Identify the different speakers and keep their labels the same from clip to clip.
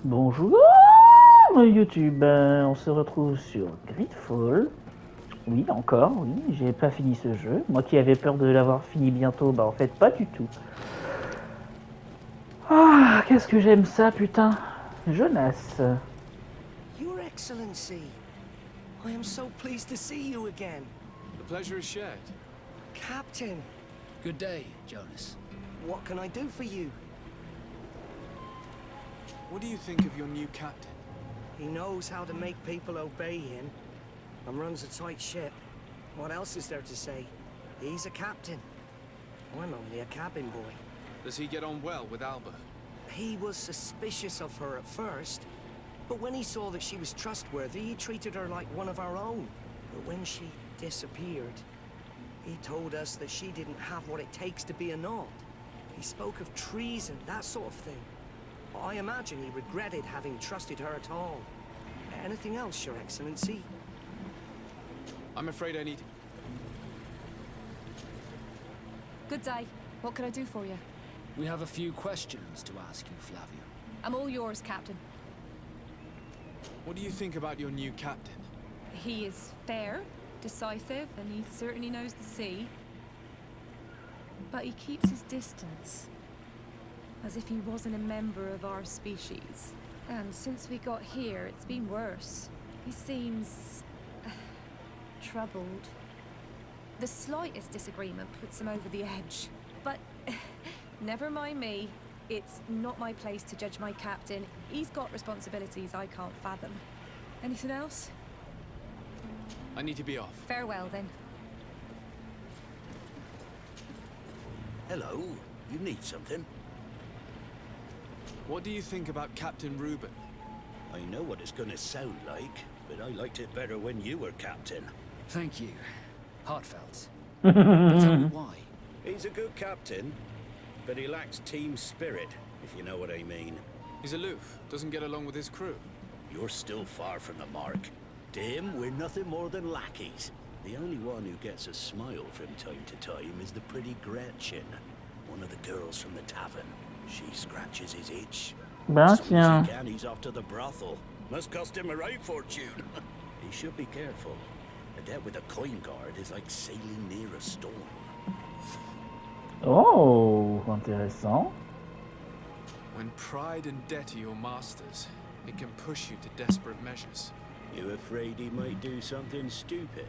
Speaker 1: Bonjour YouTube, on se retrouve sur GreedFall. Oui, encore, oui, j'ai pas fini ce jeu. Moi qui avais peur de l'avoir fini bientôt, bah en fait pas du tout. Ah, qu'est-ce que j'aime ça, putain. Jonas.
Speaker 2: Your Excellency, I am so pleased to see you again.
Speaker 3: The pleasure is shared.
Speaker 2: Captain,
Speaker 4: Good day, Jonas.
Speaker 2: what can I do for you?
Speaker 3: What do you think of your new captain?
Speaker 2: He knows how to make people obey him and runs a tight ship. What else is there to say? He's a captain. I'm only a cabin boy.
Speaker 3: Does he get on well with Alba?
Speaker 2: He was suspicious of her at first, but when he saw that she was trustworthy, he treated her like one of our own. But when she disappeared, he told us that she didn't have what it takes to be a Nod. He spoke of treason, that sort of thing. I imagine he regretted having trusted her at all. Anything else, Your Excellency?
Speaker 3: I'm afraid I need...
Speaker 5: Good day. What can I do for you?
Speaker 4: We have a few questions to ask you, Flavio.
Speaker 5: I'm all yours, Captain.
Speaker 3: What do you think about your new captain?
Speaker 5: He is fair, decisive, and he certainly knows the sea. But he keeps his distance, as if he wasn't a member of our species. And since we got here, it's been worse. He seems... troubled. The slightest disagreement puts him over the edge. But never mind me. It's not my place to judge my captain. He's got responsibilities I can't fathom. Anything else?
Speaker 3: I need to be off.
Speaker 5: Farewell, then.
Speaker 6: Hello, you need something?
Speaker 3: What do you think about Captain Reuben?
Speaker 6: I know what it's gonna sound like, but I liked it better when you were captain.
Speaker 4: Thank you. Heartfelt. But tell me why.
Speaker 6: He's a good captain, but he lacks team spirit, if you know what I mean.
Speaker 3: He's aloof, doesn't get along with his crew.
Speaker 6: You're still far from the mark. To him, we're nothing more than lackeys. The only one who gets a smile from time to time is the pretty Gretchen, one of the girls from the tavern. She scratches his itch.
Speaker 1: Ben
Speaker 6: As soon as
Speaker 1: tiens.
Speaker 6: he can, he's off to the brothel. Must cost him a right fortune. He should be careful. A debt with a coin guard is like sailing near a storm.
Speaker 1: Oh, intéressant.
Speaker 3: When pride and debt are your masters, it can push you to desperate measures.
Speaker 6: You afraid he might do something stupid?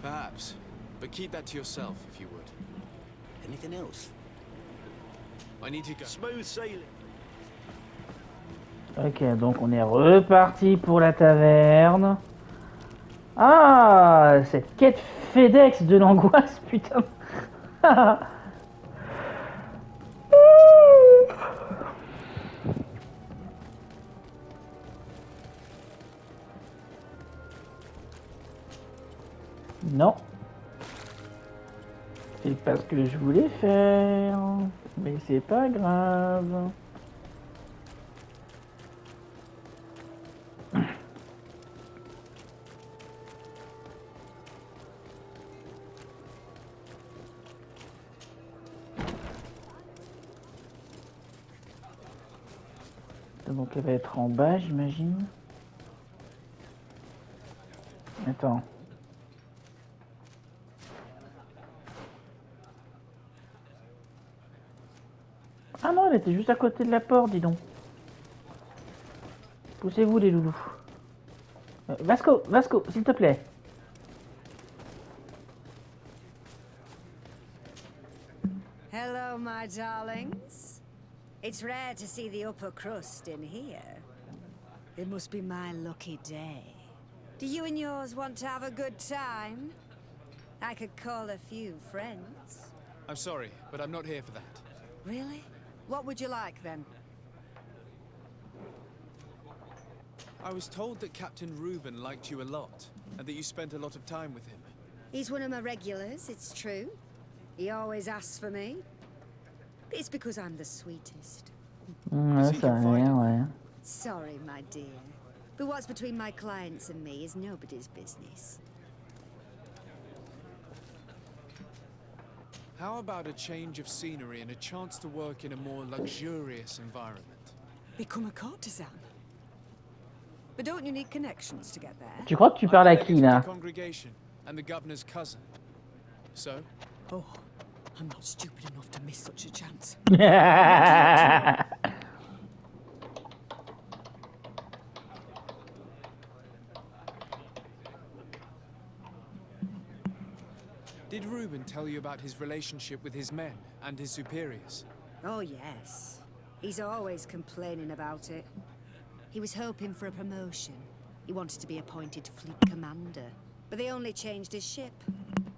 Speaker 3: Perhaps, but keep that to yourself if you would.
Speaker 6: Anything else?
Speaker 3: I need to go.
Speaker 6: Smooth sailing.
Speaker 1: Ok, donc on est reparti pour la taverne. Ah, cette quête FedEx de l'angoisse, putain. Non. C'est pas ce que je voulais faire. Mais c'est pas grave. Donc elle va être en bas, j'imagine. Attends. Ah non, elle était juste à côté de la porte, dis donc. Poussez-vous les loulous. Vasco, Vasco, s'il te plaît.
Speaker 7: Hello, my darlings. It's rare to see the upper crust in here. It must be my lucky day. Do you and yours want to have a good time? I could call a few friends.
Speaker 3: I'm sorry, but I'm not here for that.
Speaker 7: Really? What would you like, then?
Speaker 3: I was told that Captain Reuben liked you a lot, and that you spent a lot of time with him.
Speaker 7: He's one of my regulars, it's true. He always asks for me. It's because I'm the sweetest.
Speaker 1: Ouais, ça a l'air, ouais.
Speaker 7: Sorry, my dear. But what's between my clients and me is nobody's business.
Speaker 3: How about a change of scenery and a chance to work in a more luxurious environment?
Speaker 7: Become a courtesan? But don't you need connections to get there?
Speaker 1: Tu crois que tu
Speaker 3: I'm
Speaker 1: parles à
Speaker 3: delegate
Speaker 1: qui
Speaker 3: of the
Speaker 1: là?
Speaker 3: congregation and the governor's cousin. So,
Speaker 7: Oh, I'm not stupid enough to miss such a chance.
Speaker 3: did Reuben tell you about his relationship with his men and his superiors?
Speaker 7: Oh, yes. He's always complaining about it. He was hoping for a promotion. He wanted to be appointed fleet commander. But they only changed his ship.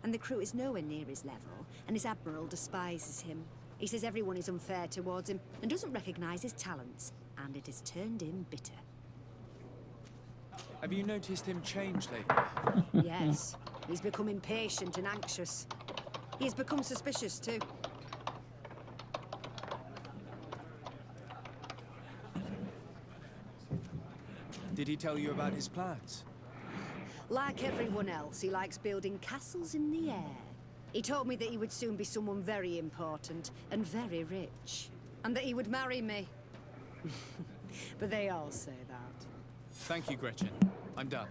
Speaker 7: And the crew is nowhere near his level, and his admiral despises him. He says everyone is unfair towards him and doesn't recognize his talents, and it has turned him bitter.
Speaker 3: Have you noticed him change lately?
Speaker 7: Yes, he's become impatient and anxious. He's become suspicious too.
Speaker 3: Did he tell you about his plans?
Speaker 7: Like everyone else, he likes building castles in the air. He told me that he would soon be someone very important and very rich. And that he would marry me. But they all say that.
Speaker 3: Thank you, Gretchen. I'm done.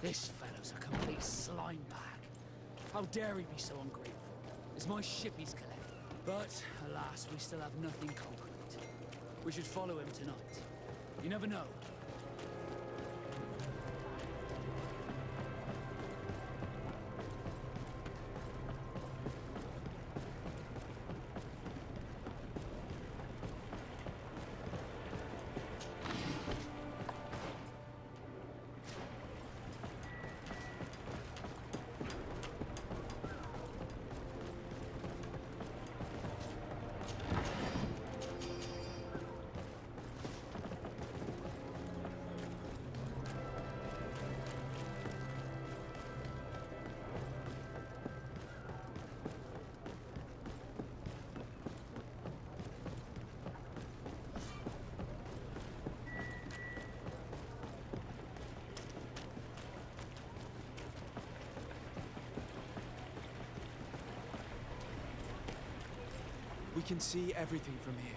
Speaker 4: This fellow's a complete slime bag. How dare he be so ungrateful? It's my ship he's collected. But, alas, we still have nothing concrete. We should follow him tonight. You never know.
Speaker 3: We can see everything from here.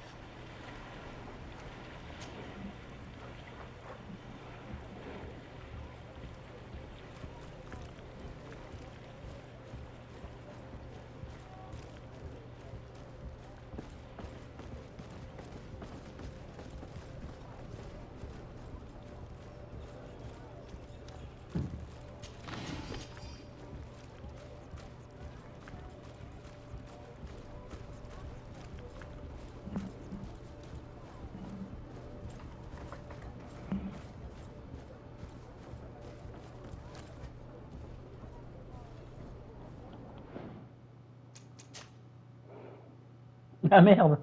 Speaker 1: Ah merde.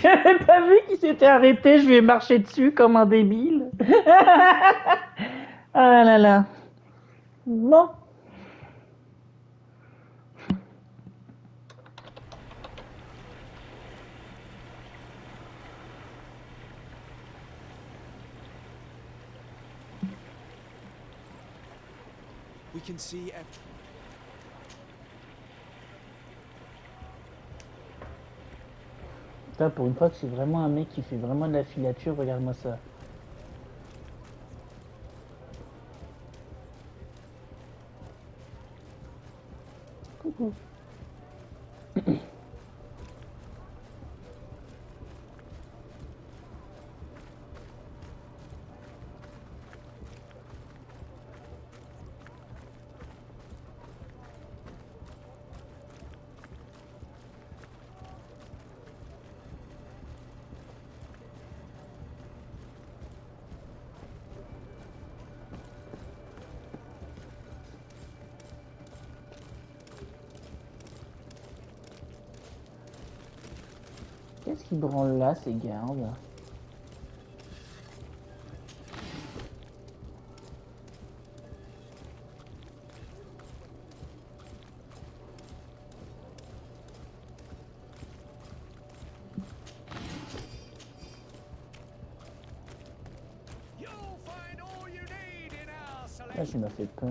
Speaker 1: J'avais pas vu qu'il s'était arrêté, je lui ai marché dessus comme un débile. Ah là là. Bon.
Speaker 3: We can see everything.
Speaker 1: Putain, pour une fois que c'est vraiment un mec qui fait vraiment de la filature, regarde-moi ça. Coucou. Qu'est-ce qu'ils branlent là, ces gardes? Là, ça m'a fait peur.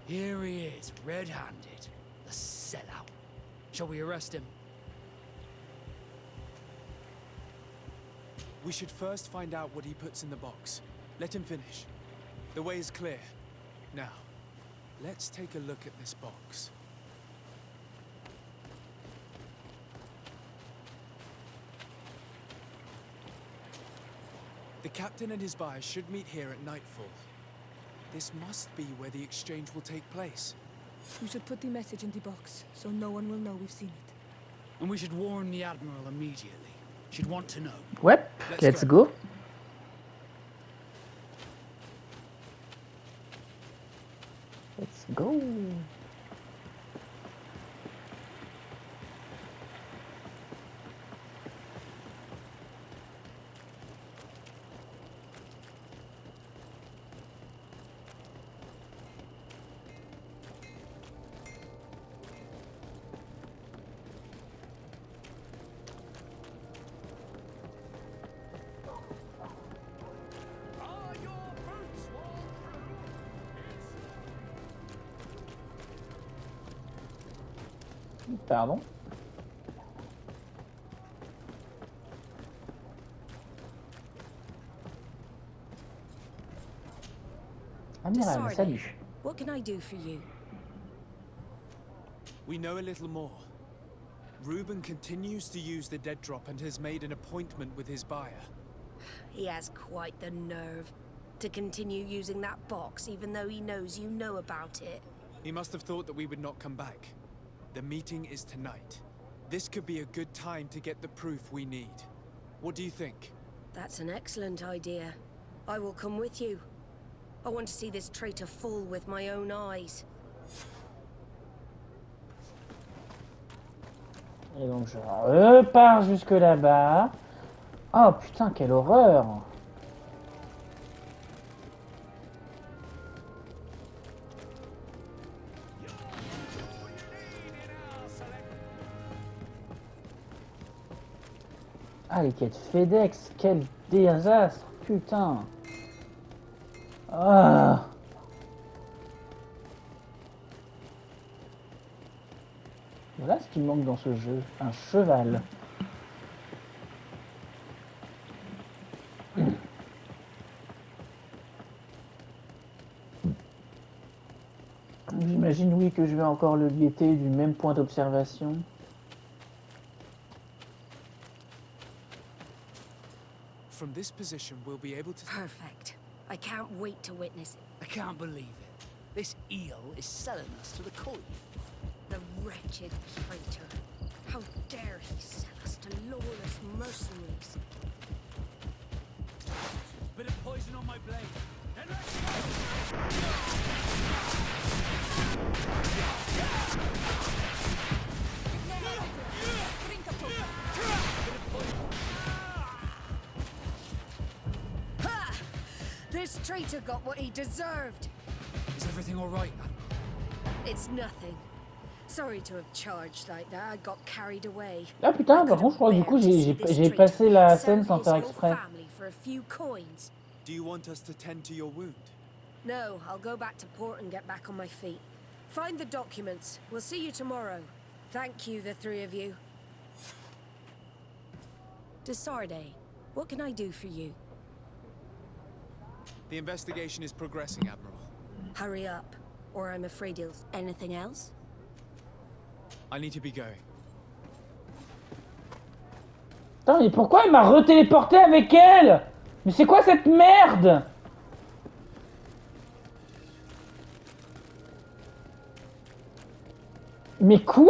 Speaker 4: Here he is, red-handed. The sellout. Shall we arrest him?
Speaker 3: We should first find out what he puts in the box. Let him finish. The way is clear. Now, let's take a look at this box. The captain and his buyer should meet here at nightfall. This must be where the exchange will take place.
Speaker 5: We should put the message in the box, so no one will know we've seen it.
Speaker 4: And we should warn the Admiral immediately. She'd want to know.
Speaker 1: Ouais, let's go. Let's go. Pardon. Amiral, salut.
Speaker 7: What can I do for you?
Speaker 3: We know a little more. Reuben continues to use the dead drop and has made an appointment with his buyer.
Speaker 7: He has quite the nerve to continue using that box, even though he knows you know about it.
Speaker 3: He must have thought that we would not come back. The meeting is tonight. This could be a good time to get the proof we need. What do you think?
Speaker 7: That's an excellent idea. I will come with you. I want to see this traitor fall with my own eyes.
Speaker 1: Et donc je repars jusque là-bas. Oh putain, quelle horreur! Ah, les quêtes FedEx, quel désastre, putain! Ah! Voilà ce qui me manque dans ce jeu, un cheval. J'imagine, oui, que je vais encore le guetter du même point d'observation.
Speaker 3: From this position, we'll be able to...
Speaker 7: Perfect. I can't wait to witness it.
Speaker 4: I can't believe it. This eel is selling us to the Khoi.
Speaker 7: The wretched traitor. How dare he sell us to lawless mercenaries?
Speaker 4: Bit of poison on my blade. And
Speaker 7: Ha! This traitor got what he deserved.
Speaker 4: is everything all right, Admiral?
Speaker 7: It's nothing. Sorry to have charged like that. I got carried away.
Speaker 1: Ah putain, par contre, je crois que du coup, j'ai passé la scène sans faire exprès.
Speaker 7: For a few coins.
Speaker 3: Do you want us to tend to your wound?
Speaker 7: No, I'll go back to port and get back on my feet. Find the documents. We'll see you tomorrow. Thank you, the three of you. Desarde, what can I do for you?
Speaker 3: The investigation is progressing, Admiral.
Speaker 7: Hurry up, or I'm afraid he'll... Anything else?
Speaker 3: I need to be going.
Speaker 1: Putain, mais pourquoi elle m'a retéléporté avec elle? Mais c'est quoi cette merde? Mais quoi?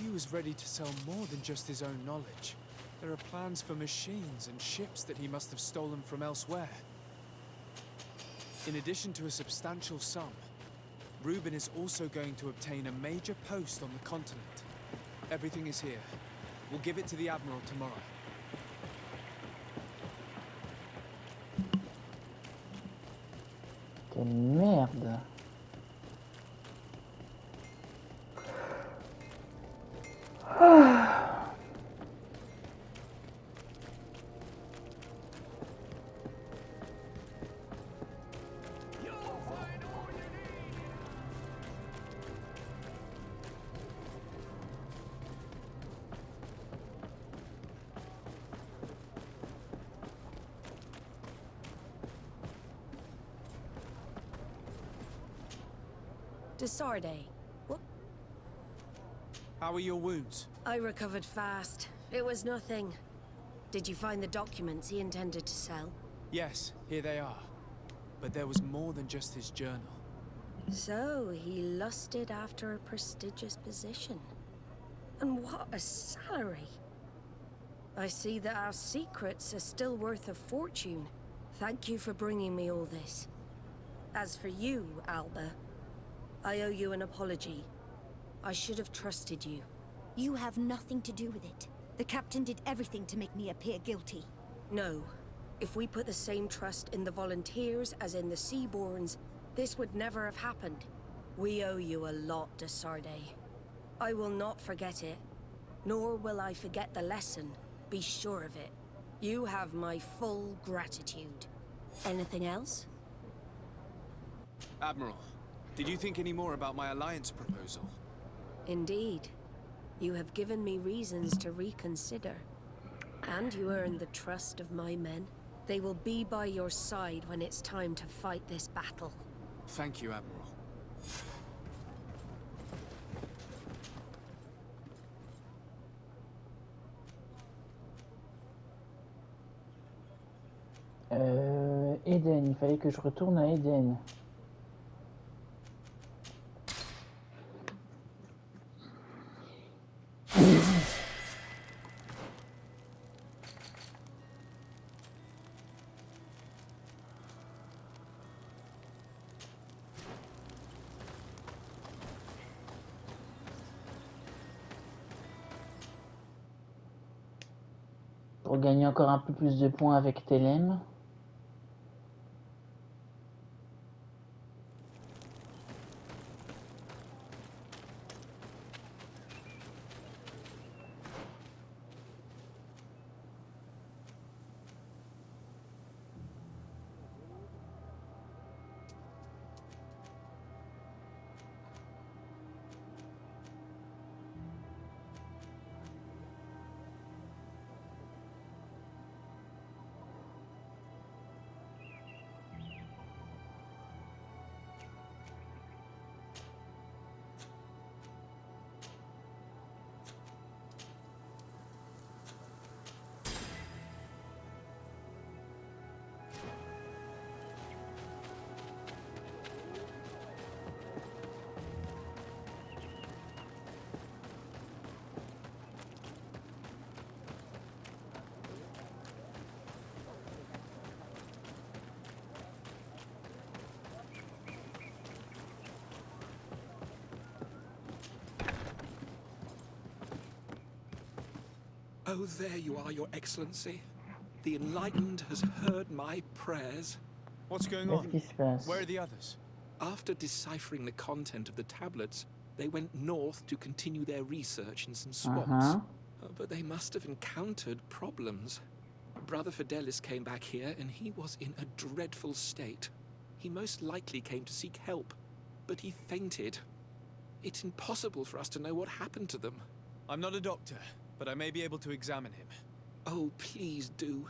Speaker 3: he was ready to sell more than just his own knowledge. There are plans for machines and ships that he must have stolen from elsewhere. In addition to a substantial sum, Reuben is also going to obtain a major post on the continent. Everything is here. We'll give it to the Admiral tomorrow.
Speaker 1: Quelle merde.
Speaker 7: Desarde. What?
Speaker 3: How are your wounds?
Speaker 7: I recovered fast. It was nothing. Did you find the documents he intended to sell?
Speaker 3: Yes, here they are. But there was more than just his journal.
Speaker 7: So, he lusted after a prestigious position. And what a salary! I see that our secrets are still worth a fortune. Thank you for bringing me all this. As for you, Alba, I owe you an apology. I should have trusted you.
Speaker 8: You have nothing to do with it. The captain did everything to make me appear guilty.
Speaker 7: No. If we put the same trust in the volunteers as in the Seaborns, this would never have happened. We owe you a lot, Desarde. I will not forget it, nor will I forget the lesson. Be sure of it. You have my full gratitude. Anything else?
Speaker 3: Admiral, did you think any more about my alliance proposal?
Speaker 7: Indeed. You have given me reasons to reconsider. And you earned the trust of my men. They will be by your side when it's time to fight this battle.
Speaker 3: Thank you, Admiral.
Speaker 1: Eden, il fallait que je retourne à Eden. Pour gagner encore un peu plus de points avec Telem.
Speaker 9: Oh, there you are, Your Excellency. The Enlightened has heard my prayers.
Speaker 3: What's going
Speaker 1: Qu'est-ce
Speaker 3: on?
Speaker 1: qui se passe?
Speaker 3: Where are the others?
Speaker 9: After deciphering the content of the tablets, they went north to continue their research in some swamps. But they must have encountered problems. Brother Fidelis came back here, and he was in a dreadful state. He most likely came to seek help, but he fainted. It's impossible for us to know what happened to them.
Speaker 3: I'm not a doctor, but I may be able to examine him.
Speaker 9: Oh, please do.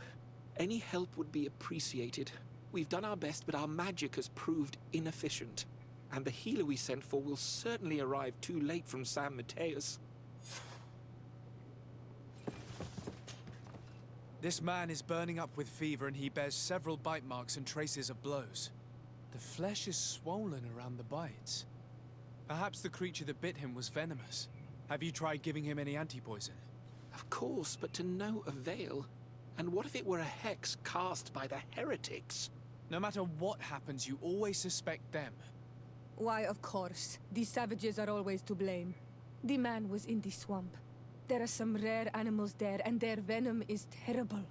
Speaker 9: Any help would be appreciated. We've done our best, but our magic has proved inefficient. And the healer we sent for will certainly arrive too late from San Mateus.
Speaker 3: This man is burning up with fever and he bears several bite marks and traces of blows. The flesh is swollen around the bites. Perhaps the creature that bit him was venomous. Have you tried giving him any anti-poison?
Speaker 9: Of course, but to no avail. And what if it were a hex cast by the heretics?
Speaker 3: No matter what happens, you always suspect them.
Speaker 5: Why, of course. These savages are always to blame. The man was in the swamp. There are some rare animals there, and their venom is terrible.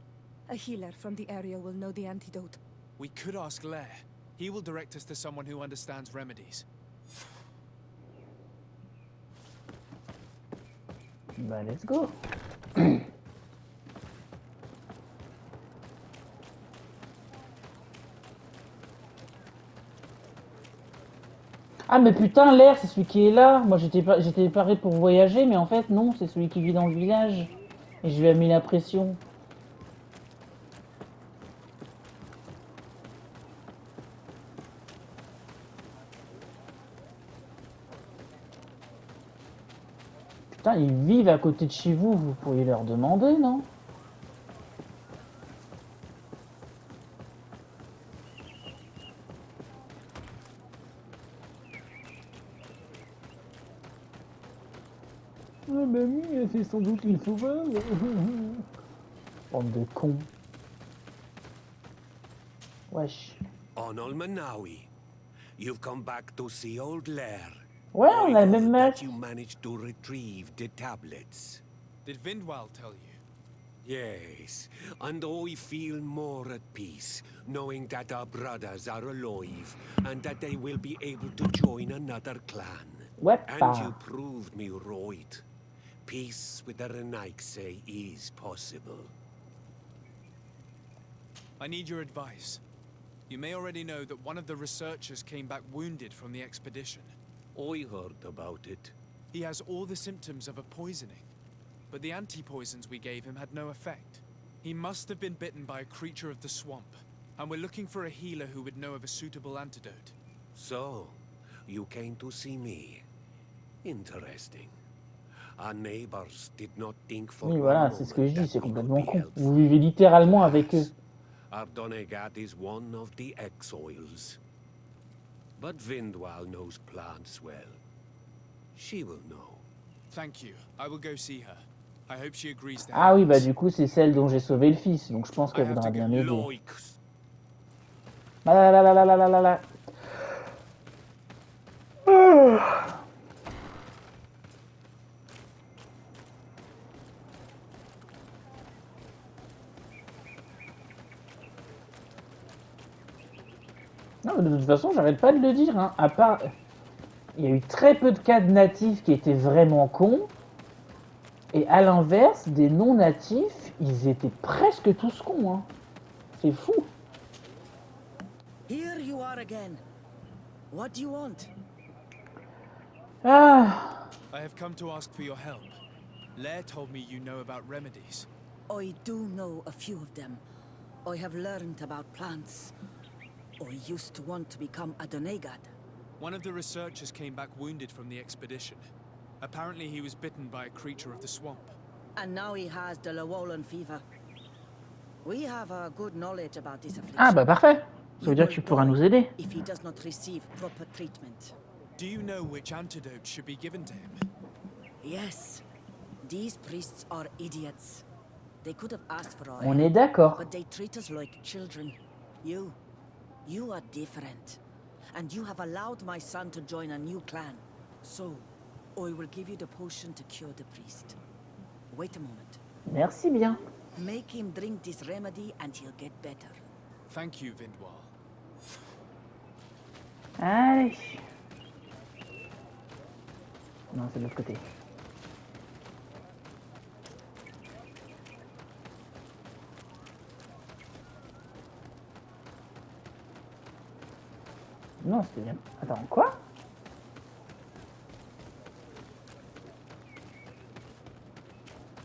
Speaker 5: A healer from the area will know the antidote.
Speaker 3: We could ask Lair. He will direct us to someone who understands remedies.
Speaker 1: Bah, let's go. Ah mais putain, l'air, c'est celui qui est là. Moi j'étais paré pour voyager, mais en fait non, c'est celui qui vit dans le village. Et je lui ai mis la pression. Putain, ils vivent à côté de chez vous, vous pourriez leur demander, non? Ah bah oui, c'est sans doute une sauveuse. Bande de cons. Wesh.
Speaker 6: Onol Manawi, you've come back to see old Lair.
Speaker 1: Ouais, on a le même match.
Speaker 6: You managed to retrieve the tablets.
Speaker 3: Did Vindwal tell you?
Speaker 6: Yes, and I feel more at peace, knowing that our brothers are alive, and that they will be able to join another clan. And you proved me right. Peace with the Renaigse is possible.
Speaker 3: I need your advice. You may already know that one of the researchers came back wounded from the expedition.
Speaker 6: I heard about it.
Speaker 3: He has all the symptoms of a poisoning, but the anti-poisons we gave him had no effect. He must have been bitten by a creature of the swamp, and we're looking for a healer who would know of a suitable antidote.
Speaker 6: So, you came to see me. Interesting. Our neighbors did not think for
Speaker 1: Oui, voilà, c'est ce que je dis, c'est complètement con. Vous vivez littéralement avec eux.
Speaker 6: Our Donegat is one of the exiles. But Vindwal knows plants well. She will know.
Speaker 3: Thank you. I will go see her. I hope she agrees to
Speaker 1: Ah oui, bah du coup, c'est celle dont j'ai sauvé le fils, donc je pense qu'elle voudra bien m'aider. Ah là là là là là là là. Non, mais de toute façon, j'arrête pas de le dire, hein. À part, il y a eu très peu de cas de natifs qui étaient vraiment cons, et à l'inverse, des non-natifs, ils étaient presque tous cons, hein. C'est fou.
Speaker 2: Here you are again. What do you want?
Speaker 1: Ah.
Speaker 3: I have come to ask for your help. Lair told me you know about remedies.
Speaker 2: I do know a few of them. I have learned about plants. I used to want to become a Donegat.
Speaker 3: One of the researchers came back wounded from the expedition. Apparently he was bitten by a creature of the swamp.
Speaker 2: And now he has the Llewellyn fever. We have a good knowledge about this affliction.
Speaker 1: Ah bah parfait. Ça veut dire que tu pourras nous aider.
Speaker 2: If he does not receive proper treatment.
Speaker 3: Do you know which antidote should be given to him?
Speaker 2: Yes. These priests are idiots. They could have asked for our
Speaker 1: On est
Speaker 2: help,
Speaker 1: d'accord.
Speaker 2: but they treat us like children. You are different. And you have allowed my son to join a new clan. So, I will give you the potion to cure the priest. Wait a moment.
Speaker 1: Merci bien.
Speaker 2: Make him drink this remedy and he'll get better.
Speaker 3: Thank you, Vindwal.
Speaker 1: Allez. Non, c'est de l'autre côté. Non, c'était bien. Attends, quoi?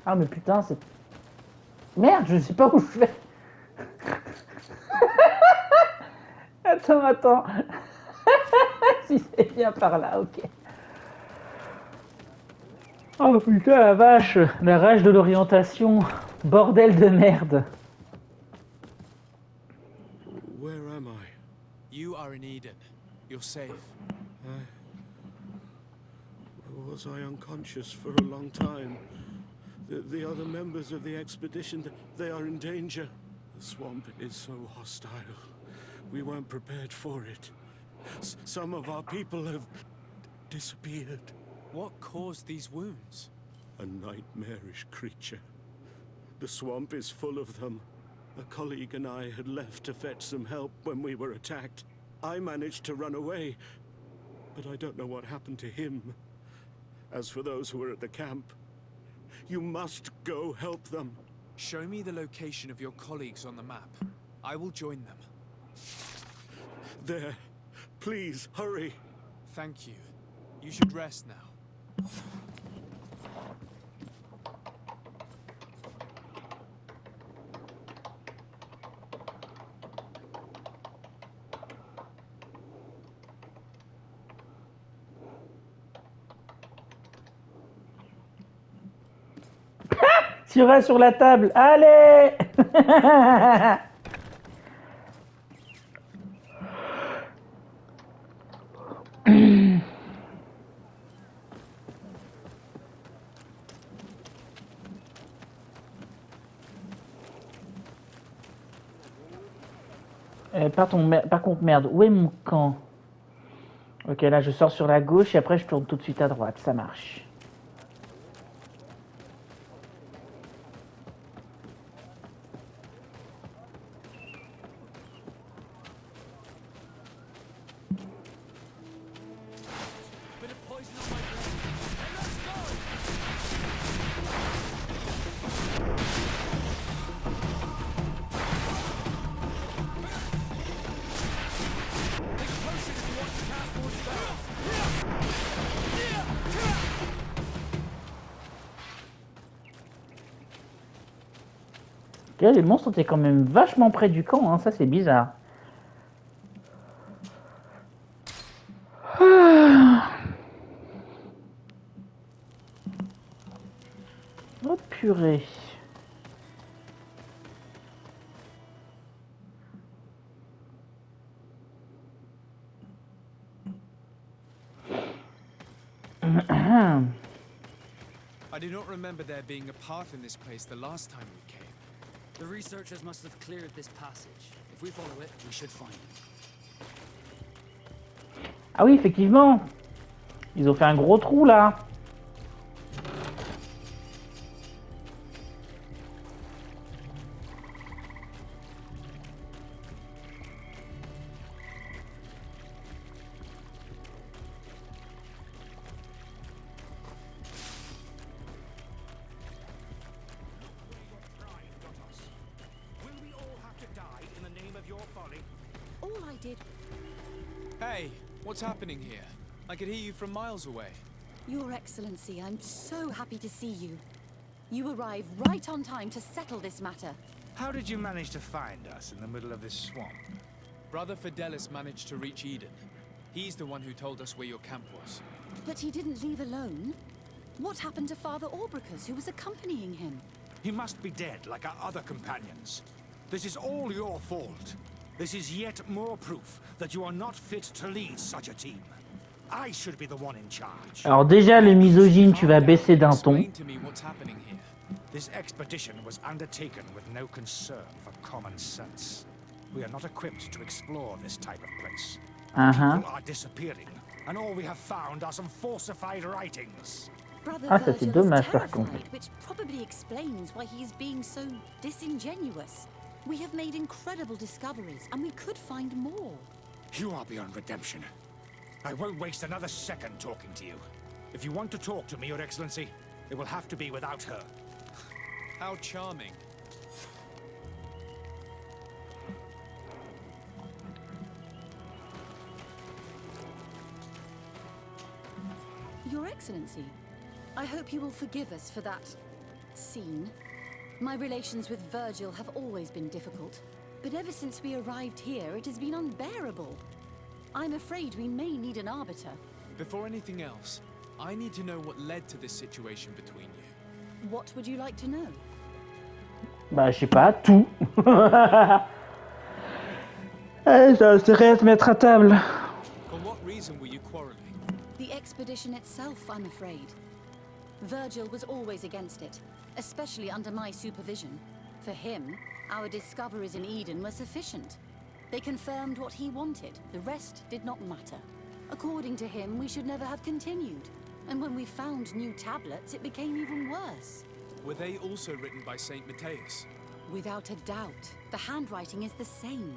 Speaker 1: Ah, mais putain, c'est... Merde, je sais pas où je vais. Attends. Si c'est bien par là, ok. Oh putain, la vache, la rage de l'orientation. Bordel de merde.
Speaker 6: Where am I?
Speaker 3: You are in Eden. You're safe.
Speaker 6: Was I unconscious for a long time? The other members of the expedition, they are in danger. The swamp is so hostile. We weren't prepared for it. Some of our people have disappeared.
Speaker 3: What caused these wounds?
Speaker 6: A nightmarish creature. The swamp is full of them. A colleague and I had left to fetch some help when we were attacked. I managed to run away, but I don't know what happened to him. As for those who are at the camp, you must go help them.
Speaker 3: Show me the location of your colleagues on the map. I will join them.
Speaker 6: There. Please, hurry.
Speaker 3: Thank you. You should rest now.
Speaker 1: Tu restes sur la table, allez. Par contre, merde, où est mon camp? Ok, là je sors sur la gauche et après je tourne tout de suite à droite, ça marche. Ok, les monstres étaient quand même vachement près du camp, hein, ça c'est bizarre. Oh purée.
Speaker 3: I do not remember there being a path in this place the last time we came.
Speaker 4: The researchers must have cleared this passage. If we follow it, we should find him.
Speaker 1: Ah oui, effectivement. Ils ont fait un gros trou là.
Speaker 8: All I did...
Speaker 3: Hey, what's happening here? I could hear you from miles away.
Speaker 8: Your Excellency, I'm so happy to see you. You arrived right on time to settle this matter.
Speaker 10: How did you manage to find us in the middle of this swamp?
Speaker 3: Brother Fidelis managed to reach Eden. He's the one who told us where your camp was.
Speaker 8: But he didn't leave alone. What happened to Father Orbricus, who was accompanying him?
Speaker 10: He must be dead, like our other companions. This is all your fault. This is yet more proof that you are not fit to lead such a team. I should be the one in charge.
Speaker 1: Alors déjà, le misogyne, tu vas baisser d'un ton.
Speaker 3: Explain to me what's happening here.
Speaker 10: This expedition was undertaken with no concern for common sense. We are not equipped to explore this type of place. People are disappearing, and all we have found are some falsified writings.
Speaker 8: Brother
Speaker 1: Ah, ça c'est
Speaker 8: Virgil is
Speaker 1: dommage par contre.
Speaker 8: terrified, which probably explains why he is being so disingenuous. We have made incredible discoveries, and we could find more.
Speaker 10: You are beyond redemption. I won't waste another second talking to you. If you want to talk to me, Your Excellency, it will have to be without her.
Speaker 3: How charming.
Speaker 8: Your Excellency, I hope you will forgive us for that scene. My relations with Virgil have always been difficult, but ever since we arrived here, it has been unbearable. I'm afraid we may need an arbiter.
Speaker 3: Before anything else, I need to know what led to this situation between you.
Speaker 8: What would you like to know?
Speaker 1: Bah, je sais pas, tout. Allez, ça serait à se mettre à table.
Speaker 3: For what reason were you quarreling?
Speaker 8: The expedition itself, I'm afraid. Virgil was always against it, especially under my supervision. For him, our discoveries in Eden were sufficient. They confirmed what he wanted. The rest did not matter. According to him, we should never have continued. And when we found new tablets, it became even worse.
Speaker 3: Were they also written by Saint Matthias?
Speaker 8: Without a doubt. The handwriting is the same.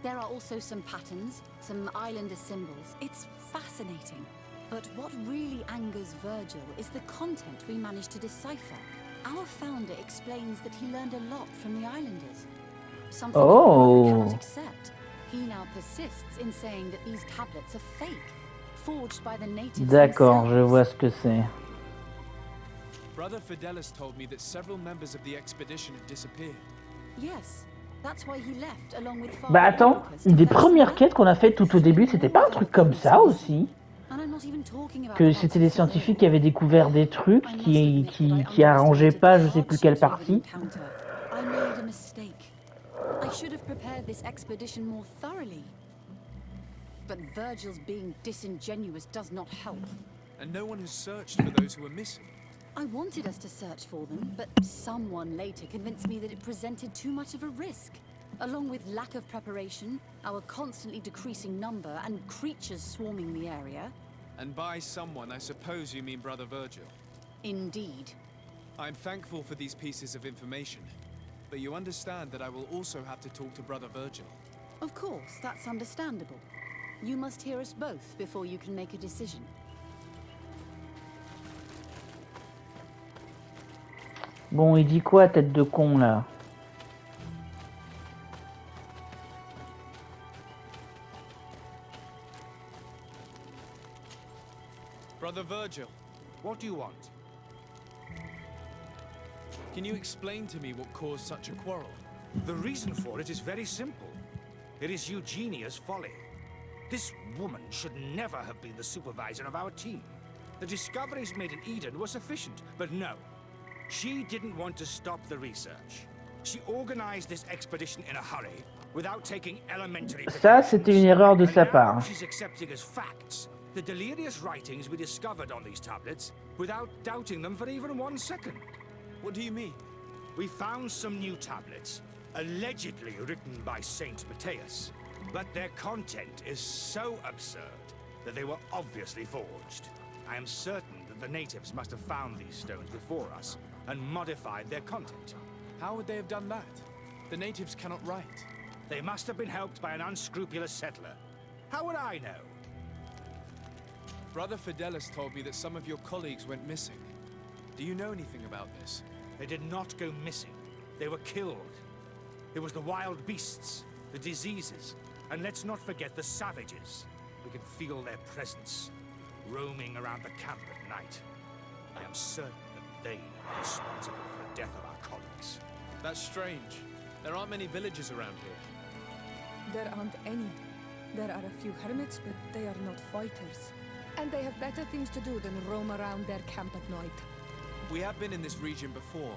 Speaker 8: There are also some patterns, some islander symbols. It's fascinating. But what really angers Virgil is the content we managed to decipher. Our founder explains that he learned a lot from the islanders. Something our brother cannot accept. He now persists in saying that these tablets are fake, forged by the natives
Speaker 1: D'accord, je
Speaker 8: themselves.
Speaker 1: vois ce que c'est.
Speaker 3: Brother Fidelis told me that several members of the expedition had disappeared.
Speaker 8: Yes, that's why he left along with
Speaker 1: Bah attends, une des premières quêtes qu'on a faites tout au début, c'était pas un truc comme ça aussi? Que c'était des scientifiques qui avaient découvert des trucs qui arrangeaient pas je sais plus quelle partie.
Speaker 8: I made a mistake. I should have prepared this expedition more thoroughly. But Virgil's being disingenuous does not help.
Speaker 3: And no one has searched for those who are missing.
Speaker 8: I wanted us to search for them, but someone later convinced me that it presented too much of a risk. Along with lack of preparation, our constantly decreasing number, and creatures swarming the area.
Speaker 3: And by someone, I suppose you mean Brother Virgil.
Speaker 8: Indeed.
Speaker 3: I'm thankful for these pieces of information, but you understand that I will also have to talk to Brother Virgil.
Speaker 8: Of course, that's understandable. You must hear us both before you can make a decision.
Speaker 1: Bon, il dit quoi, tête de con, là?
Speaker 3: Brother Virgil,
Speaker 10: What do you want?
Speaker 3: can you explain to me what caused such a quarrel?
Speaker 10: The reason for it is very simple. It is Eugenia's folly. This woman should never have been the supervisor of our team. The discoveries made in Eden were sufficient, but no. She didn't want to stop the research. She organized this expedition in a hurry, without taking elementary
Speaker 1: Ça, c'était une erreur de sa
Speaker 10: And now
Speaker 1: part.
Speaker 10: she's accepting as facts the delirious writings we discovered on these tablets, without doubting them for even 1 second.
Speaker 3: What do you mean?
Speaker 10: We found some new tablets, allegedly written by Saint Matthias, but their content is so absurd that they were obviously forged. I am certain that the natives must have found these stones before us and modified their content.
Speaker 3: How would they have done that? The natives cannot write.
Speaker 10: They must have been helped by an unscrupulous settler. How would I know?
Speaker 3: Brother Fidelis told me that some of your colleagues went missing. Do you know anything about this?
Speaker 10: They did not go missing. They were killed. It was the wild beasts, the diseases, and let's not forget the savages. We can feel their presence, roaming around the camp at night. I am certain that they are responsible for the death of our colleagues.
Speaker 3: That's strange. There aren't many villages around here.
Speaker 5: There aren't any. There are a few hermits, but they are not fighters. And they have better things to do than roam around their camp at night.
Speaker 3: We have been in this region before,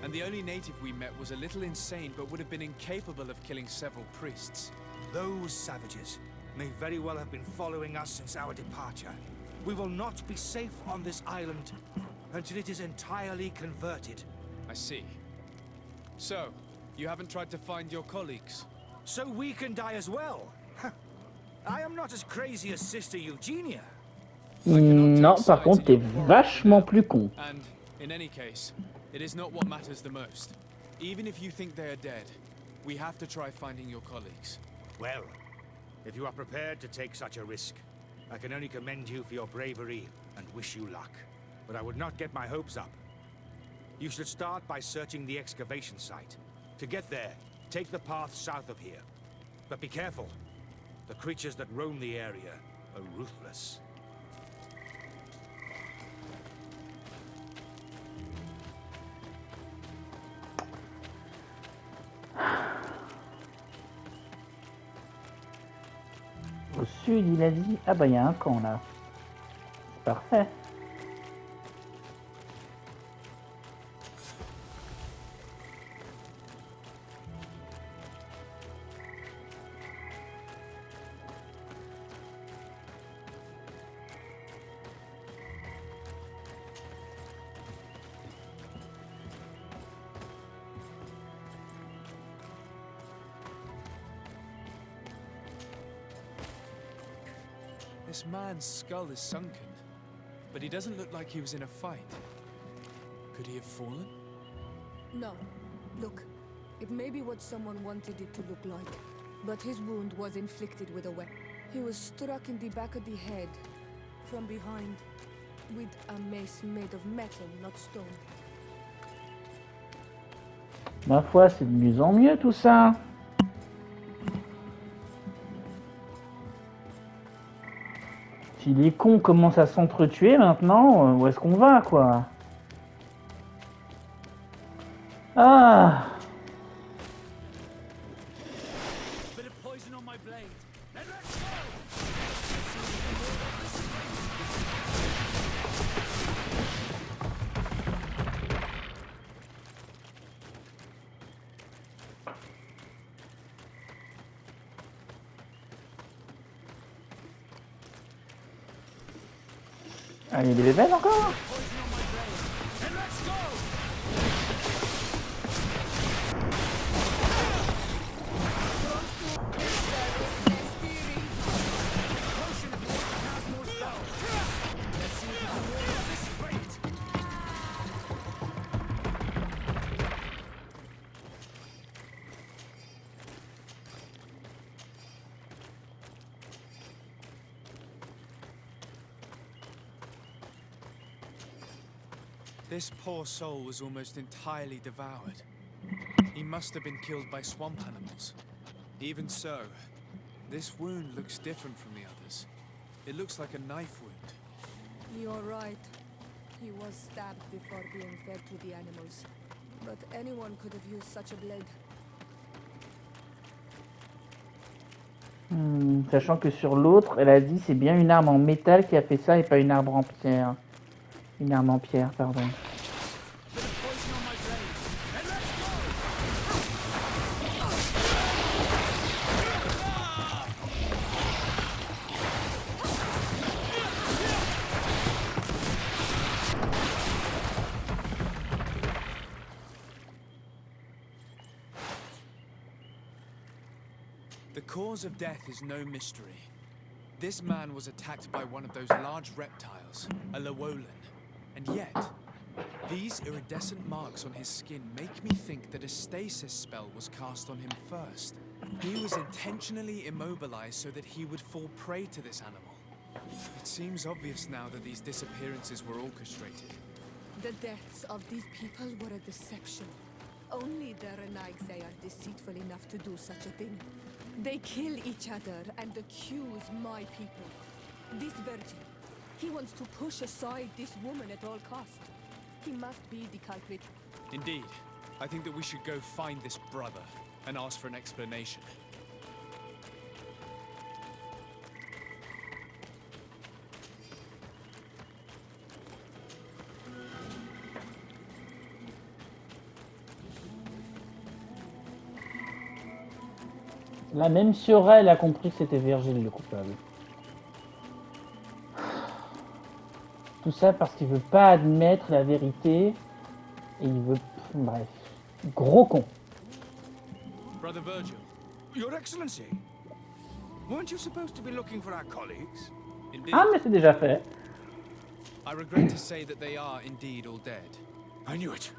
Speaker 3: and the only native we met was a little insane but would have been incapable of killing several priests.
Speaker 10: Those savages may very well have been following us since our departure. We will not be safe on this island until it is entirely converted.
Speaker 3: I see. So, you haven't tried to find your colleagues?
Speaker 10: So we can die as well. I am not as crazy as Sister Eugenia.
Speaker 1: Non, par contre, t'es vachement plus con.
Speaker 3: And, in any case, it is not what matters the most. Even if you think they are dead, we have to try finding your colleagues.
Speaker 10: Well, if you are prepared to take such a risk, I can only commend you for your bravery and wish you luck. But I would not get my hopes up. You should start by searching the excavation site. To get there, take the path south of here. But be careful. The creatures that roam the area are ruthless.
Speaker 1: Au sud, il a dit... Ah bah, il y a un camp, là. C'est parfait.
Speaker 3: This man's skull is sunken, but he doesn't look like he was in a fight. Could he have fallen?
Speaker 11: No. Look, it may be what someone wanted it to look like, but his wound was inflicted with a weapon. He was struck in the back of the head, from behind, with a mace made of metal, not stone.
Speaker 1: Ma foi, c'est de mieux en mieux tout ça. Si les cons commencent à s'entretuer maintenant, où est-ce qu'on va, quoi? Ah!
Speaker 4: Bit of poison on my blade. Then let's
Speaker 1: Ah, il y a des bébés encore?
Speaker 3: This poor soul was almost entirely devoured. He must have been killed by swamp animals. Even so, this wound looks different from the others. It looks like a knife wound.
Speaker 11: You're right. He was stabbed before being fed to the animals. But anyone could have used such a blade.
Speaker 1: Sachant que sur l'autre, elle a dit c'est bien une arme en métal qui a fait ça et pas une arme en pierre. Une arme en pierre, pardon.
Speaker 3: The cause of death is no mystery. This man was attacked by one of those large reptiles, a Llewellyn. And yet, these iridescent marks on his skin make me think that a stasis spell was cast on him first. He was intentionally immobilized so that he would fall prey to this animal. It seems obvious now that these disappearances were orchestrated.
Speaker 11: The deaths of these people were a deception. Only the Renaigse are deceitful enough to do such a thing. They kill each other and accuse my people. This virgin, he wants to push aside this woman at all cost. He must be the culprit.
Speaker 3: Indeed. I think that we should go find this brother and ask for an explanation.
Speaker 1: Là, même Siora, elle a compris que c'était Virgile le coupable. Tout ça parce qu'il veut pas admettre la vérité et il veut... Bref. Gros con.
Speaker 3: Brother Virgil.
Speaker 10: Your Excellency, weren't you supposed to be looking for our colleagues?
Speaker 3: Indeed.
Speaker 1: Ah, mais c'est déjà fait.
Speaker 3: I regret to say that they are indeed all dead.
Speaker 10: I knew it.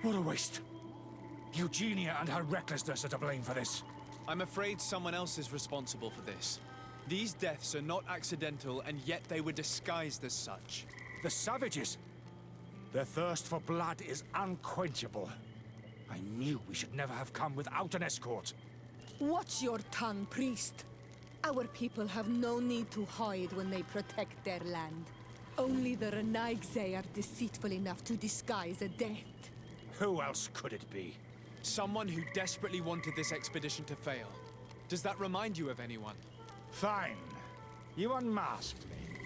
Speaker 10: What a waste. Eugenia and her recklessness are to blame for this.
Speaker 3: I'm afraid someone else is responsible for this. These deaths are not accidental, and yet they were disguised as such.
Speaker 10: The savages. Their thirst for blood is unquenchable. I knew we should never have come without an escort.
Speaker 11: Watch your tongue, priest. Our people have no need to hide when they protect their land. Only the Renaigse are deceitful enough to disguise a death.
Speaker 10: Who else could it be?
Speaker 3: Someone who desperately wanted this expedition to fail. Does that remind you of anyone?
Speaker 10: Fine. You unmasked me.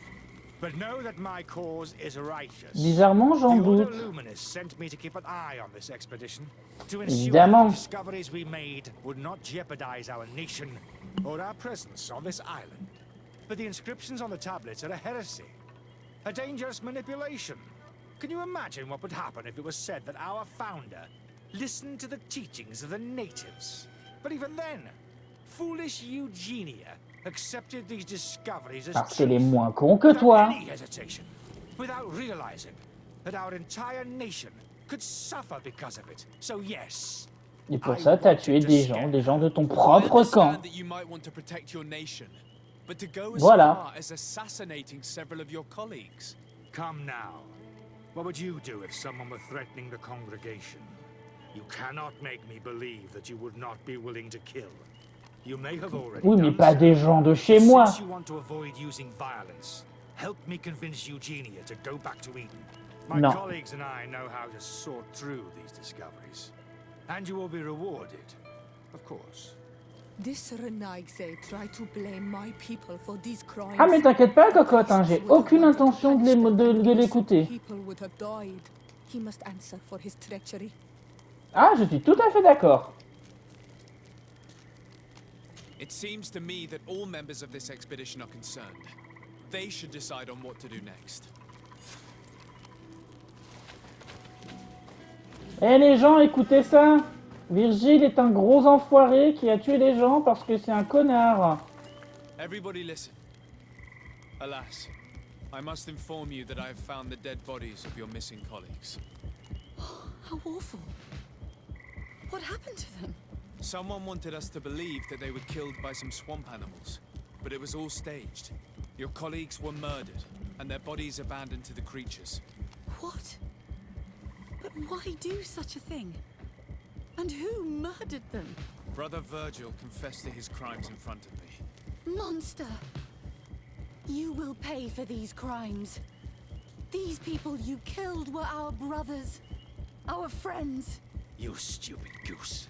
Speaker 10: But know that my cause is righteous.
Speaker 1: Bizarrement, j'en
Speaker 10: The Order
Speaker 1: doute.
Speaker 10: Luminous sent me to keep an eye on this expedition, to ensure
Speaker 1: Évidemment.
Speaker 10: the discoveries we made would not jeopardize our nation or our presence on this island. But the inscriptions on the tablets are a heresy, a dangerous manipulation. Can you imagine what would happen if it was said that our founder listened to the teachings of the natives? But even then, foolish Eugenia accepted these discoveries as
Speaker 1: Parce qu'elle est
Speaker 10: truth,
Speaker 1: moins con que
Speaker 10: without
Speaker 1: toi.
Speaker 10: any hesitation, without realizing that our entire nation could suffer because of it. So yes,
Speaker 1: Et pour ça, t'as tué des gens de ton propre camp.
Speaker 3: that you might want to protect your nation, but to go as
Speaker 1: Voilà.
Speaker 3: far as assassinating several of your colleagues.
Speaker 10: come now. What would you do if someone were threatening the congregation? You cannot make me believe that you would not be willing to kill. You may have already
Speaker 1: Oui, mais
Speaker 10: done
Speaker 1: pas
Speaker 10: so.
Speaker 1: des gens de chez
Speaker 10: But
Speaker 1: moi.
Speaker 10: since you want to avoid using violence, help me convince Eugenia to go back to Eden. My
Speaker 1: No.
Speaker 10: colleagues and I know how to sort through these discoveries. And you will be rewarded, of course.
Speaker 11: This Renaigse tried to blame my people for these crimes.
Speaker 1: Ah mais t'inquiète pas, cocotte, hein, j'ai aucune intention de l'écouter.
Speaker 11: People would have died. He must answer for his treachery.
Speaker 1: Ah, je suis tout à fait d'accord.
Speaker 3: It seems to me that all members of this expedition are concerned. They should decide on what to do next.
Speaker 1: Eh les gens, écoutez ça. Virgile est un gros enfoiré qui a tué les gens parce que c'est un connard.
Speaker 3: Everybody listen. Alas, I must inform you that I have found the dead bodies of your missing colleagues.
Speaker 8: How awful. What happened to them?
Speaker 3: Someone wanted us to believe that they were killed by some swamp animals, but it was all staged. Your colleagues were murdered, and their bodies abandoned to the creatures.
Speaker 8: What? But why do such a thing? And who murdered them?
Speaker 3: Brother Virgil confessed to his crimes in front of me.
Speaker 8: Monster! You will pay for these crimes. These people you killed were our brothers, our friends.
Speaker 10: You stupid goose.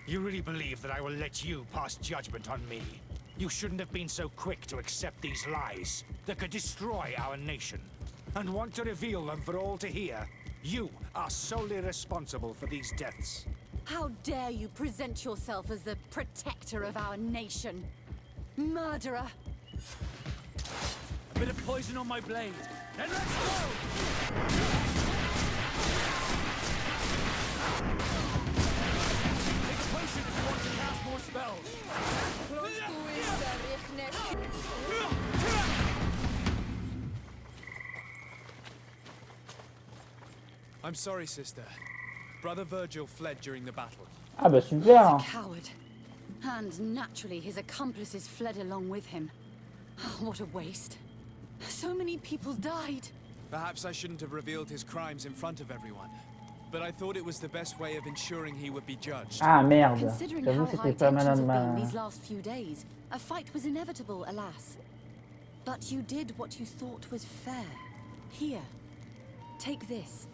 Speaker 10: You really believe that I will let you pass judgment on me? You shouldn't have been so quick to accept these lies that could destroy our nation, and want to reveal them for all to hear. You are solely responsible for these deaths.
Speaker 8: How dare you present yourself as the protector of our nation? Murderer!
Speaker 4: A bit of poison on my blade. Then let's go! Take a potion if you want to cast more spells.
Speaker 3: I'm sorry, sister. Brother Virgil fled during the battle.
Speaker 1: Ah bah super.
Speaker 8: Coward. And naturally, his accomplices fled along with him. Oh, what a waste. So many people died.
Speaker 3: Perhaps I shouldn't have revealed his crimes in front of everyone. But I thought it was the best way of ensuring he would be judged.
Speaker 1: Ah merde.
Speaker 8: Considering
Speaker 1: J'avoue
Speaker 8: how
Speaker 1: que
Speaker 8: high
Speaker 1: c'était pas mal
Speaker 8: tensions
Speaker 1: de
Speaker 8: have been
Speaker 1: ma...
Speaker 8: these last few days, a fight was inevitable, alas. But you did what you thought was fair. Here, take this.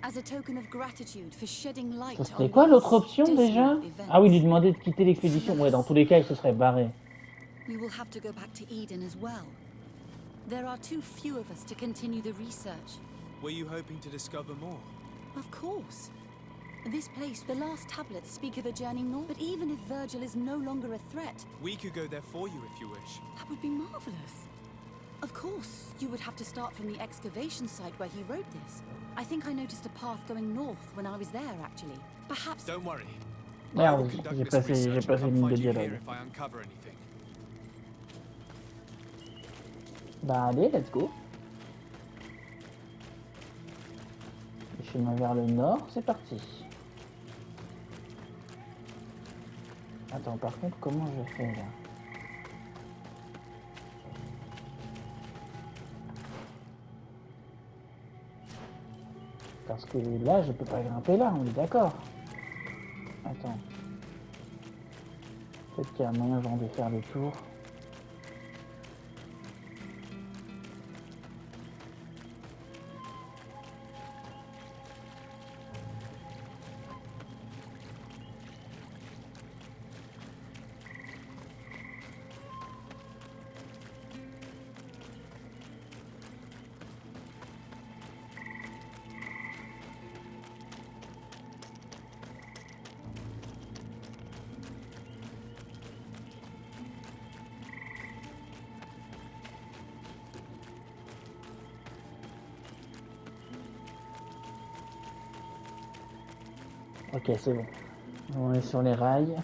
Speaker 8: As a token of gratitude for shedding light on
Speaker 1: C'était quoi l'autre option
Speaker 8: these
Speaker 1: déjà?
Speaker 8: dismal events.
Speaker 1: Ah oui, lui demander de quitter l'expédition. Ouais, dans tous les cas, il se serait barré.
Speaker 8: We will have to go back to Eden as well. There are too few of us to continue the research.
Speaker 3: Were you hoping to discover more?
Speaker 8: Of course. This place, the last tablets speak of a journey north. But even if Virgil is no longer a threat,
Speaker 3: We could go there for you if you wish.
Speaker 8: that would be marvelous. Of course, you would have to start from the excavation site where he wrote this. I think I noticed a path going north when I was there, actually. Perhaps...
Speaker 3: Don't worry.
Speaker 1: Merde, j'ai passé une ligne de
Speaker 3: Here
Speaker 1: dialogue.
Speaker 3: if I uncover anything.
Speaker 1: Bah allez, let's go. Le chemin vers le nord, c'est parti. Attends, par contre, comment je fais là? Parce que là, je peux pas grimper là, on est d'accord. Attends. Peut-être qu'il y a un moyen genre de faire le tour. Ok, c'est bon. On est sur les rails.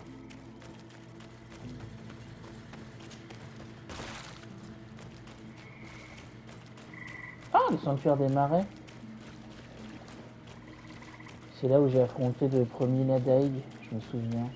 Speaker 1: sanctuaire des marais. C'est là où j'ai affronté le premier Nadaig, je me souviens.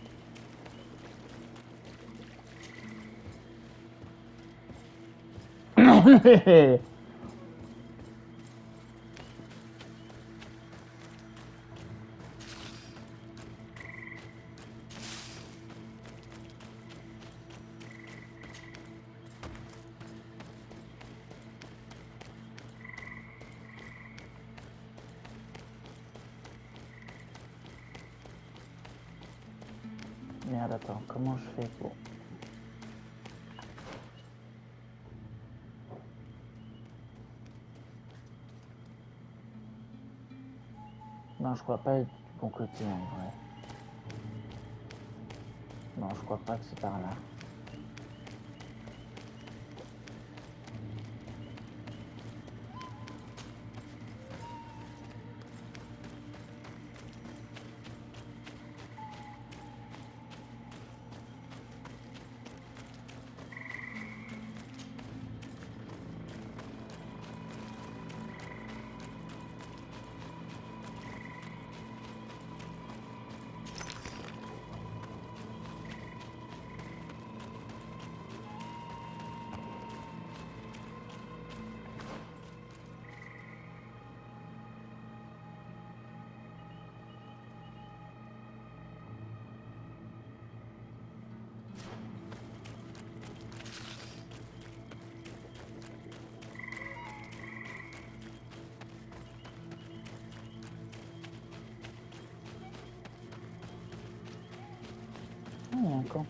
Speaker 1: Merde, attends, comment je fais pour... Non, je crois pas être du bon côté en vrai. Non, je crois pas que c'est par là. Ah, il y a un camp.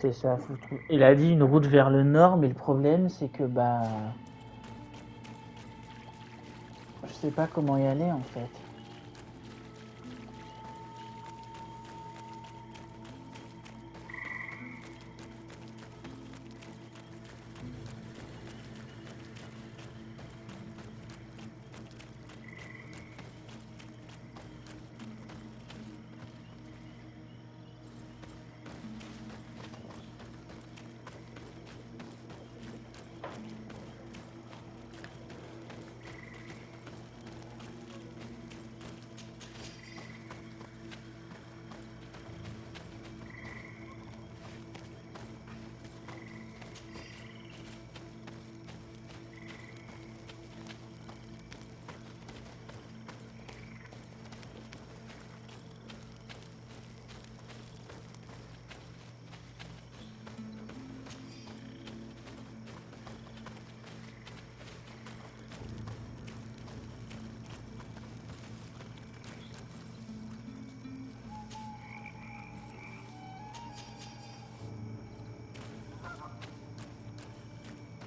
Speaker 1: C'est ça, faut trouver. Il a dit une route vers le nord, mais le problème c'est que bah... Je sais pas comment y aller en fait.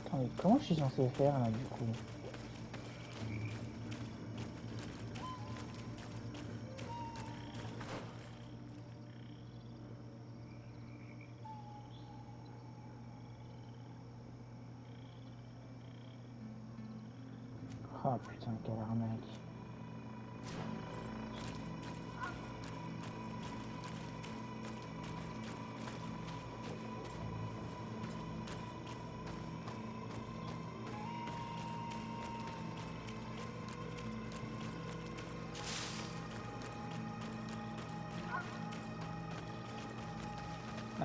Speaker 1: Attends, comment je suis censé faire là du coup? Oh putain, quelle arnaque.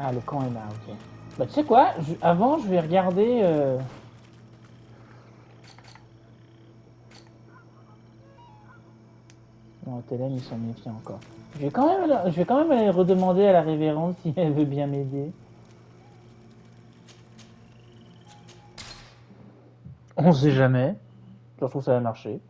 Speaker 1: Ah, le camp est là, ok. Bah, tu sais quoi, avant, je vais regarder... Non, Télème, ils sont méfiants encore. Je vais quand même aller redemander à la révérende si elle veut bien m'aider. On sait jamais. Je trouve que ça va marcher.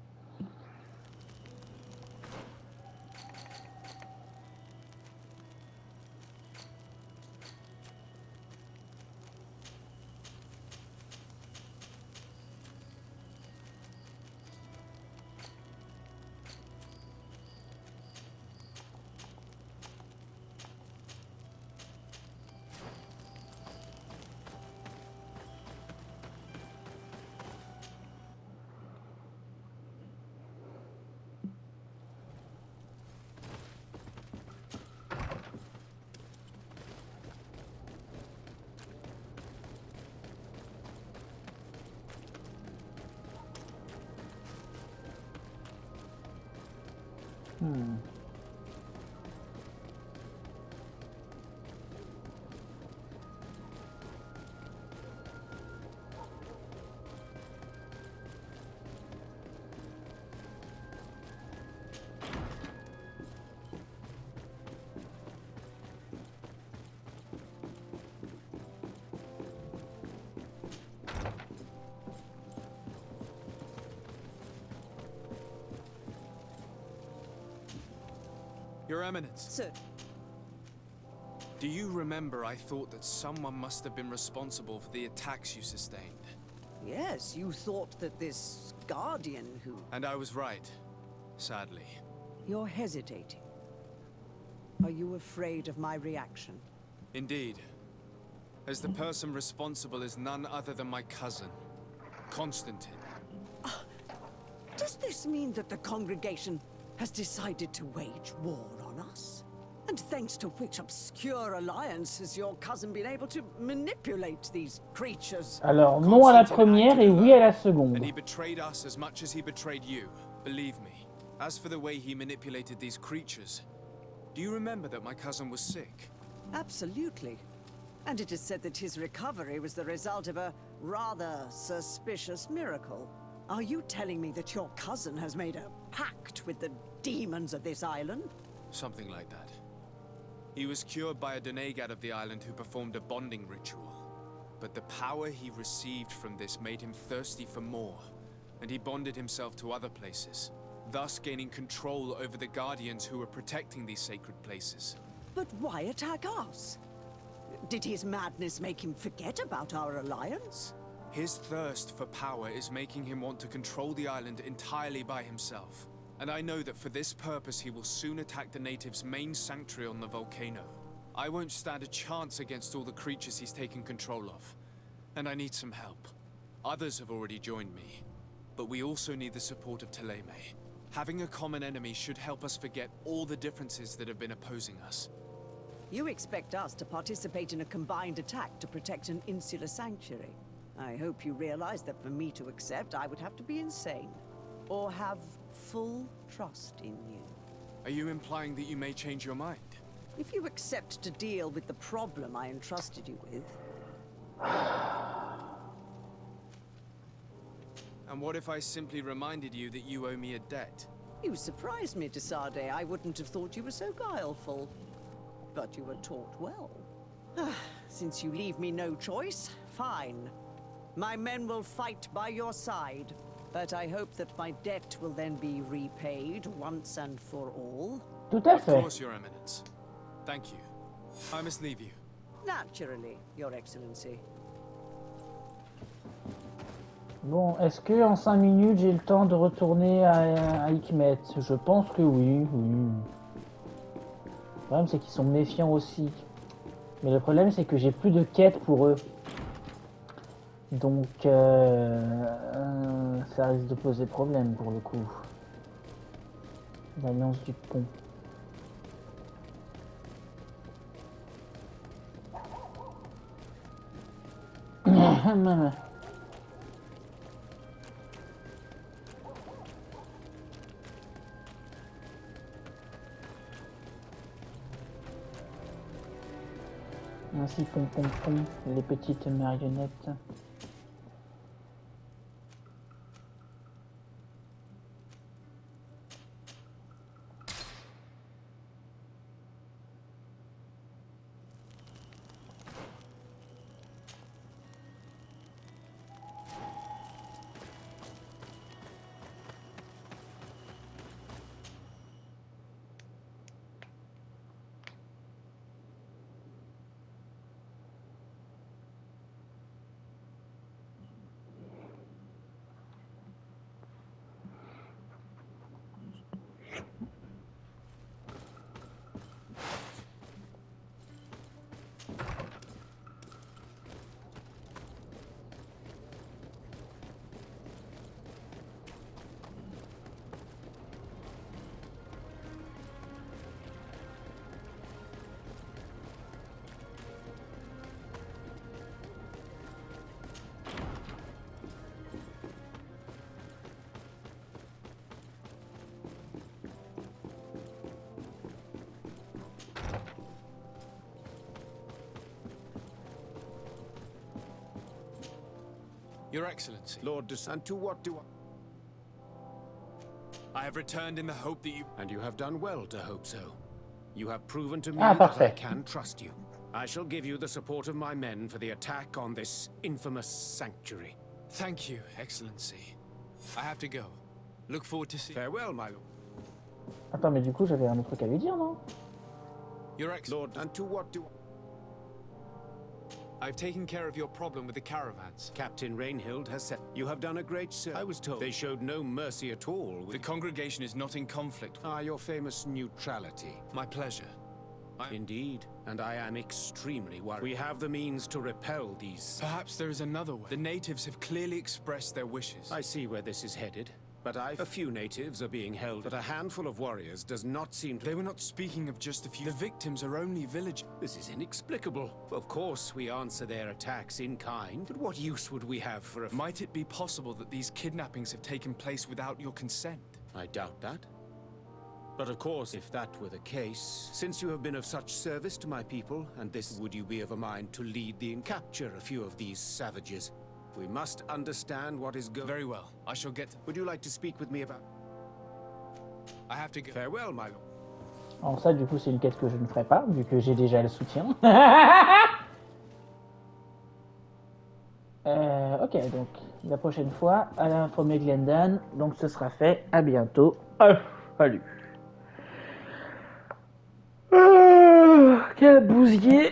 Speaker 3: Your Eminence.
Speaker 7: Sir.
Speaker 3: Do you remember I thought that someone must have been responsible for the attacks you sustained?
Speaker 7: Yes, you thought that this guardian who...
Speaker 3: And I was right, sadly.
Speaker 7: You're hesitating. Are you afraid of my reaction?
Speaker 3: Indeed. As the person responsible is none other than my cousin, Constantine.
Speaker 7: Does this mean that the congregation has decided to wage war on us? And thanks to which obscure alliance has your cousin been able to manipulate these creatures?
Speaker 1: Alors, non à la première et oui à la seconde.
Speaker 3: And he betrayed us as much as he betrayed you, believe me. As for the way he manipulated these creatures, do you remember that my cousin was sick?
Speaker 7: Absolutely. And it is said that his recovery was the result of a rather suspicious miracle. Are you telling me that your cousin has made a pact with the demons of this island?
Speaker 3: Something like that. He was cured by a Donegad of the island who performed a bonding ritual. But the power he received from this made him thirsty for more, and he bonded himself to other places, thus gaining control over the guardians who were protecting these sacred places.
Speaker 7: But why attack us? Did his madness make him forget about our alliance?
Speaker 3: His thirst for power is making him want to control the island entirely by himself. And I know that for this purpose he will soon attack the natives' main sanctuary on the volcano. I won't stand a chance against all the creatures he's taken control of. And I need some help. Others have already joined me. But we also need the support of Teleme. Having a common enemy should help us forget all the differences that have been opposing us.
Speaker 7: You expect us to participate in a combined attack to protect an insular sanctuary. I hope you realize that for me to accept, I would have to be insane. Or have full trust in you.
Speaker 3: Are you implying that you may change your mind?
Speaker 7: If you accept to deal with the problem I entrusted you with...
Speaker 3: And what if I simply reminded you that you owe me a debt?
Speaker 7: You surprised me, Desade. I wouldn't have thought you were so guileful. But you were taught well. Since you leave me no choice, fine. My men will fight by your side. But I hope that my debt will then be repaid once and for all.
Speaker 1: Tout à fait.
Speaker 3: Of course, Your Eminence. Thank you. I must leave you.
Speaker 7: Naturally, Your Excellency.
Speaker 1: Bon, est-ce que en 5 minutes j'ai le temps de retourner à Hikmet? Je pense que oui, oui. Le problème c'est qu'ils sont méfiants aussi. Mais le problème c'est que j'ai plus de quêtes pour eux. Donc ça risque de poser problème pour le coup. L'alliance du pont. Ainsi pom pom pom, les petites marionnettes.
Speaker 3: Your Excellency.
Speaker 10: Lord and to what do
Speaker 3: I have returned in the hope that you...
Speaker 10: And you have done well to hope so. You have proven to me
Speaker 1: Ah,
Speaker 10: that I
Speaker 1: parfait.
Speaker 10: can trust you. I shall give you the support of my men for the attack on this infamous sanctuary.
Speaker 3: Thank you, Excellency. I have to go. Look forward to seeing...
Speaker 10: Farewell, my lord.
Speaker 1: Attends, mais du coup, j'avais un autre truc à lui dire, non?
Speaker 3: Your Excellency.
Speaker 10: Lord, and to what do
Speaker 3: I've taken care of your problem with the caravans.
Speaker 10: Captain Rainhild has said you have done a great service. I was told they showed no mercy at all with
Speaker 3: The congregation is not in conflict.
Speaker 10: your famous neutrality.
Speaker 3: My pleasure.
Speaker 10: Indeed, and I am extremely worried. We have the means to repel these.
Speaker 3: Perhaps there is another way. The natives have clearly expressed their wishes.
Speaker 10: I see where this is headed, but a few natives are being held, but a handful of warriors does not seem to...
Speaker 3: They were not speaking of just a few. The victims are only villagers.
Speaker 10: This is inexplicable. Of course, we answer their attacks in kind, but what use would we have for a...
Speaker 3: Might it be possible that these kidnappings have taken place without your consent?
Speaker 10: I doubt that. But of course, if that were the case, since you have been of such service to my people, and this would you be of a mind to lead and capture a few of these savages? We must understand what is going...
Speaker 3: Very well. I shall get...
Speaker 10: Would you like to speak with me about...
Speaker 3: I have to go.
Speaker 10: Farewell, my lord.
Speaker 1: Alors ça, du coup, c'est une quête que je ne ferai pas, vu que j'ai déjà le soutien. Ok, donc, la prochaine fois, à l'informer Glendan, donc ce sera fait. À bientôt. Salut. Quel bousier.